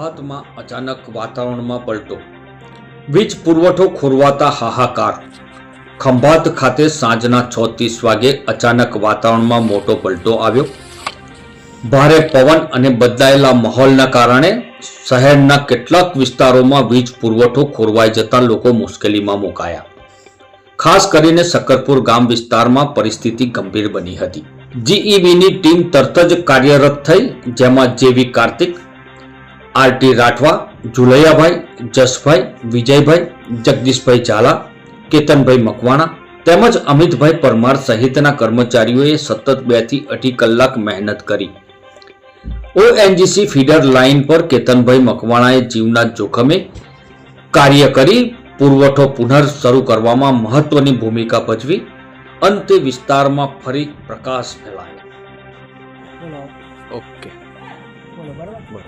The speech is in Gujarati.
ખંભાતમાં અચાનક વાતાવરણમાં પલટો, વીજ પુરવઠો ખોરવાતા હાહાકાર। ખંભાત ખાતે સાંજના 6:30 વાગે અચાનક વાતાવરણમાં મોટો પલટો આવ્યો। ભારે પવન અને બદલાયેલા માહોલના કારણે શહેરના કેટલાક વિસ્તારોમાં વીજ પુરવઠો ખોરવાઈ જતા લોકો મુશ્કેલીમાં મુકાયા। ખાસ કરીને શકરપુર ગામ વિસ્તારમાં પરિસ્થિતિ ગંભીર બની હતી। જીઈબીની ટીમ તરત જ કાર્યરત થઈ, જેમાં જેવી કાર્તિક, આરટી રાઠવા, ઝુલૈયાભાઈ, જસભાઈ, વિજયભાઈ, જગદીશભાઈ ઝાલા, કેતનભાઈ મકવાણા તેમજ અમિતભાઈ પરમાર સહિતના કર્મચારીઓએ સતત 2 થી 8 કલાક મહેનત કરી। ઓએનજીસી ફીડર લાઇન પર કેતનભાઈ મકવાણાએ જીવના જોખમે કાર્ય કરી પુરવઠો પુનઃ શરૂ કરવામાં મહત્વની ભૂમિકા ભજવી। અંતે વિસ્તારમાં ફરી પ્રકાશ ફેલાયો। ઓકે, બોલો બરાબર।